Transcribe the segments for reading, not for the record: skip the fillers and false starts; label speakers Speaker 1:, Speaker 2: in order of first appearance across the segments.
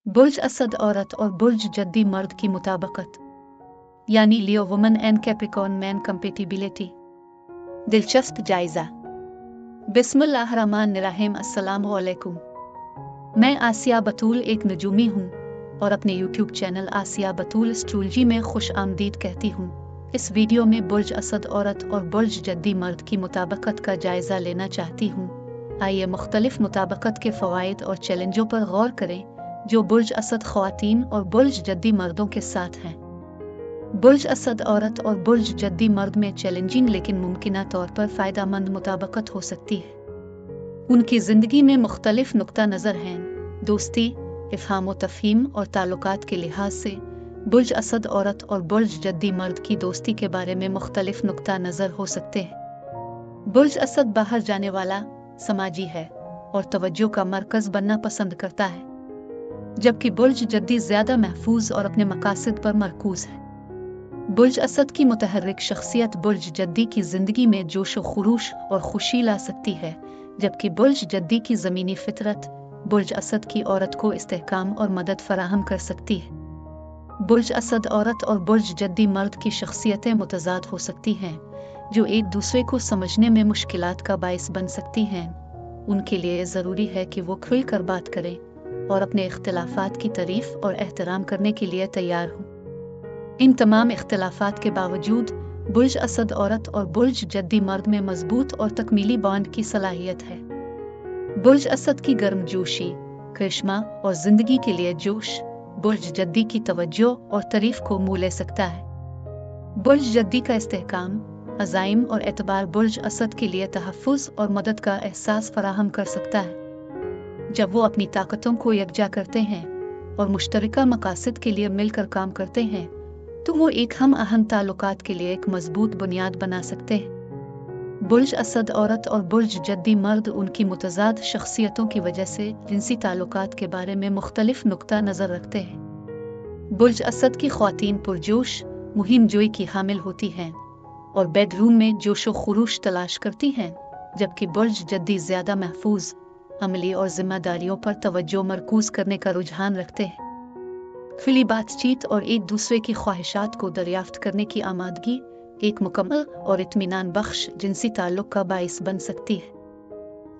Speaker 1: बुर्ज असद औरत और बुर्ज जद्दी मर्द की मुताबिकत यानी Leo woman and Capricorn man compatibility. दिलचस्प जायजा। बिस्मिल्लाहिर्रहमानिर्रहीम। अस्सलामु अलैकुम। मैं आसिया बतूल एक नजूमी हूँ और अपने YouTube चैनल आसिया बतूल एस्ट्रोलॉजी में खुश आमदीद कहती हूँ। इस वीडियो में बुर्ज असद औरत और बुर्ज जद्दी मर्द की मुताबिकत का जायजा लेना चाहती हूँ। आइए मुख्तलिफ मुताबिकत के फ़वाइद और चैलेंजों पर गौर करें जो बुर्ज असद ख़वातीन और बुर्ज जद्दी मर्दों के साथ हैं। बुर्ज असद औरत और बुर्ज जद्दी मर्द में चैलेंजिंग लेकिन मुमकिना तौर पर फ़ायदामंद मुताबिकत हो सकती है। उनकी ज़िंदगी में मुख्तलिफ नुक्ता नज़र हैं। दोस्ती, इफ़हाम व तफ़हीम और ताल्लुकात के लिहाज से बुर्ज असद औरत और बुर्ज जद्दी मर्द की दोस्ती के बारे में मुख्तलिफ नुक्ता नज़र हो सकते हैं। बुर्ज असद बाहर जाने वाला, समाजी है और तवज्जो का मरकज़ बनना पसंद करता है, जबकि बुर्ज जद्दी ज़्यादा महफूज और अपने मकासद पर मरकूज़ है। बुर्ज असद की मुतहर्रिक शख्सियत बुर्ज जद्दी की ज़िंदगी में जोश व खुरूश और खुशी ला सकती है, जबकि बुर्ज जद्दी की ज़मीनी फितरत बुर्ज असद की औरत को इस्तेहकाम और मदद फराहम कर सकती है। बुर्ज असद औरत और बुर्ज जद्दी मर्द की शख्सियतें मुतज़ाद हो सकती हैं, जो एक दूसरे को समझने में मुश्किलात का बाइस बन सकती हैं। उनके लिए ज़रूरी है कि वो खुल कर बात करें और अपने इख्तिलाफ़ात की तारीफ़ और एहतराम करने के लिए तैयार हों। इन तमाम इख्तिलाफ़ात के बावजूद बुर्ज असद औरत और बुर्ज जद्दी मर्द में मजबूत और तकमीली बॉन्ड की सलाहियत है। बुर्ज असद की गर्मजोशी, करिश्मा और ज़िंदगी के लिए जोश बुर्ज जद्दी की तवज्जो और तारीफ़ को मुँह ले सकता है। बुर्ज जद्दी का इस्तेहकाम, अज़ाइम और एतबार बुर्ज असद के लिए तहफ़्फ़ुज़ और मदद का एहसास फराहम कर सकता है। जब वो अपनी ताकतों को यकजा करते हैं और मुश्तरका मकासद के लिए मिलकर काम करते हैं, तो वो एक हम आहंग ताल्लुकात के लिए एक मजबूत बुनियाद बना सकते हैं। बुर्ज असद औरत और बुर्ज जद्दी मर्द उनकी मुतज़ाद शख्सियतों की वजह से जिनसी ताल्लुकात के बारे में मुख्तलिफ नुक्ता नज़र रखते हैं। बुर्ज असद की ख़वातीन पुरजोश, मुहिम जोई की हामिल होती हैं और बेडरूम में जोश व खुरूश तलाश करती हैं, जबकि बुर्ज जद्दी ज़्यादा महफूज, अमली और जिम्मेदारियों पर तवज्जो मरकूज़ करने का रुझान रखते हैं। खुली बातचीत और एक दूसरे की ख्वाहिशात को दरियाफ्त करने की आमादगी एक मुकम्मल और इत्मीनान बख्श जिनसी ताल्लुक का बाइस बन सकती है।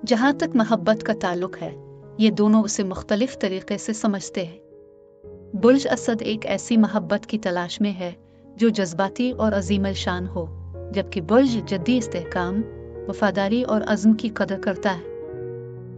Speaker 1: जहाँ तक मोहब्बत का ताल्लुक है, ये दोनों उसे मुख्तलिफ तरीक़े से समझते हैं। बुर्ज असद एक ऐसी मोहब्बत की तलाश में है जो जज्बाती और अजीम शान हो, जबकि बुर्ज जद्दी इस्तेहकाम, वफादारी और अज़्म की कदर करता है।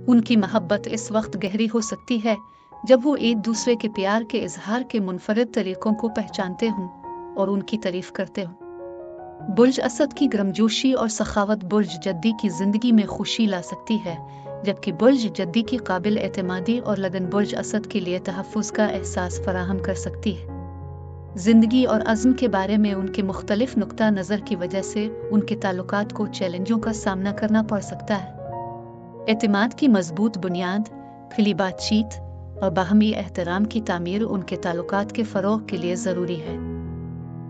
Speaker 1: उनकी मोहब्बत इस वक्त गहरी हो सकती है जब वो एक दूसरे के प्यार के इजहार के मुनफरिद तरीक़ों को पहचानते हों और उनकी तारीफ़ करते हों। बुर्ज असद की गर्मजोशी और सखावत बुर्ज जद्दी की ज़िंदगी में खुशी ला सकती है, जबकि बुर्ज जद्दी की काबिल एतमादी और लगन बुर्ज असद के लिए तहफ़्फ़ुज़ का एहसास फराहम कर सकती है। ज़िंदगी और अज़्म के बारे में उनके मुख्तलिफ नुक्ता नज़र की वजह से उनके ताल्लुकात को चैलेंजों का सामना करना पड़ सकता है। एतमाद की मजबूत बुनियाद, खुली बातचीत और बाहमी एहतराम की तामीर उनके ताल्लुकात के फ़रोग़ के लिए ज़रूरी है।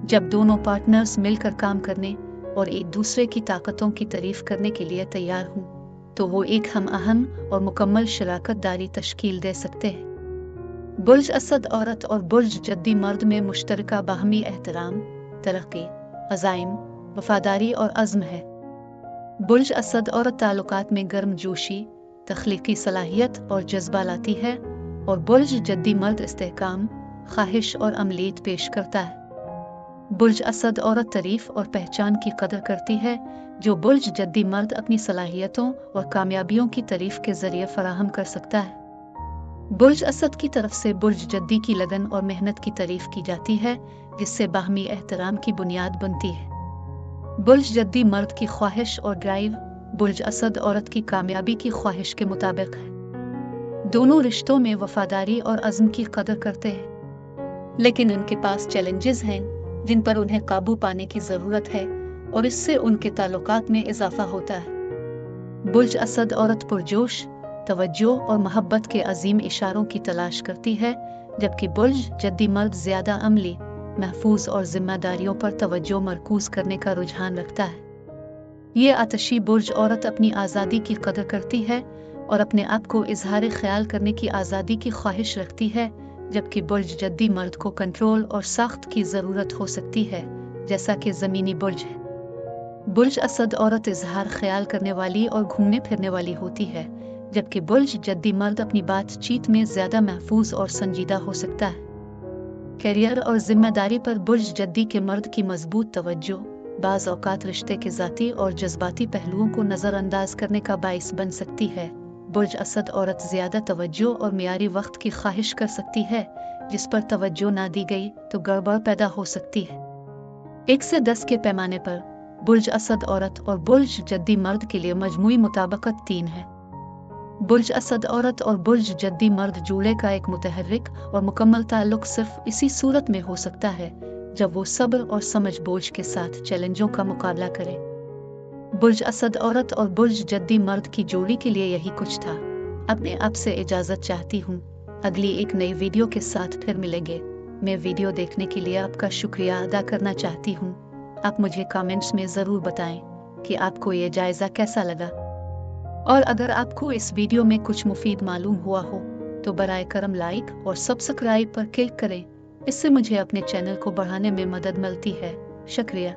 Speaker 1: जब दोनों पार्टनर्स मिलकर काम करने और एक दूसरे की ताकतों की तारीफ़ करने के लिए तैयार हों, तो वो एक हम आहंग और मुकम्मल शराकत दारी तश्कील दे सकते हैं। बुर्ज असद औरत और बुर्ज जद्दी मर्द में मुश्तरका बाहमी एहतराम, तरक्की, अज़ाइम, वफादारी और अज़्म है। बुर्ज असद औरत ताल्लुकात में गर्मजोशी, तख्लीकी सलाहियत और जज्बा लाती है और बुर्ज जद्दी मर्द इस्तेहकाम, ख्वाहिश और अमलीत पेश करता है। बुर्ज असद औरत तारीफ़ और पहचान की कदर करती है, जो बुर्ज जद्दी मर्द अपनी सलाहियतों और कामयाबियों की तारीफ़ के ज़रिए फराहम कर सकता है। बुर्ज असद की तरफ से बुर्ज जद्दी की लगन और मेहनत की तारीफ़ की जाती है, जिससे बाहमी एहतराम की बुनियाद बनती है। बुर्ज जद्दी मर्द की ख्वाहिश और ड्राइव बुर्ज असद औरत की कामयाबी की ख्वाहिश के मुताबिक है। दोनों रिश्तों में वफादारी और अज़्म की कदर करते हैं, लेकिन उनके पास चैलेंजेस हैं जिन पर उन्हें काबू पाने की ज़रूरत है और इससे उनके ताल्लुकात में इजाफा होता है। बुर्ज असद औरत पुरजोश, तवज्जो और मोहब्बत के अजीम इशारों की तलाश करती है, जबकि बुर्ज जद्दी मर्द ज़्यादा अमली, महफूज और जिम्मेदारियों पर तवज्जो मरकूज़ करने का रुझान रखता है। ये आतशी बुर्ज औरत अपनी आज़ादी की कदर करती है और अपने आप को इजहार ख्याल करने की आज़ादी की ख्वाहिश रखती है, जबकि बुर्ज जद्दी मर्द को कंट्रोल और साख्त की ज़रूरत हो सकती है, जैसा कि ज़मीनी बुर्ज है। बुर्ज असद औरत इजहार ख्याल करने वाली और घूमने फिरने वाली होती है, जबकि बुर्ज जद्दी मर्द अपनी बातचीत में ज़्यादा महफूज और संजीदा हो सकता है। करियर और जिम्मेदारी पर बुर्ज जद्दी के मर्द की मजबूत तवज्जो बाज़ औक़ात रिश्ते के ज़ाती और जज्बाती पहलुओं को नज़रअंदाज करने का बाइस बन सकती है। बुर्ज असद औरत ज़्यादा तवज्जो और मियारी वक्त की ख्वाहिश कर सकती है, जिस पर तवज्जो ना दी गई तो गड़बड़ पैदा हो सकती है। 1 से 10 के पैमाने पर बुर्ज असद औरत और बुर्ज जद्दी मर्द के लिए मजमूई मुताबिकत 3 है। बुर्ज असद औरत और बुर्ज जद्दी मर्द जोड़े का एक मुतहर्रिक और मुकम्मल ताल्लुक सिर्फ इसी सूरत में हो सकता है जब वो सब्र और समझ बोझ के साथ चैलेंजों का मुकाबला करे। बुर्ज असद औरत और बुर्ज जद्दी मर्द की जोड़ी के लिए यही कुछ था। अपने आप से इजाज़त चाहती हूँ। अगली एक नई वीडियो के साथ फिर मिलेंगे। मैं वीडियो देखने के लिए आपका शुक्रिया अदा करना चाहती हूँ। आप मुझे कमेंट्स में ज़रूर बताएं कि आपको ये जायज़ा कैसा लगा, और अगर आपको इस वीडियो में कुछ मुफीद मालूम हुआ हो तो बराए करम लाइक और सब्सक्राइब पर क्लिक करें। इससे मुझे अपने चैनल को बढ़ाने में मदद मिलती है। शुक्रिया।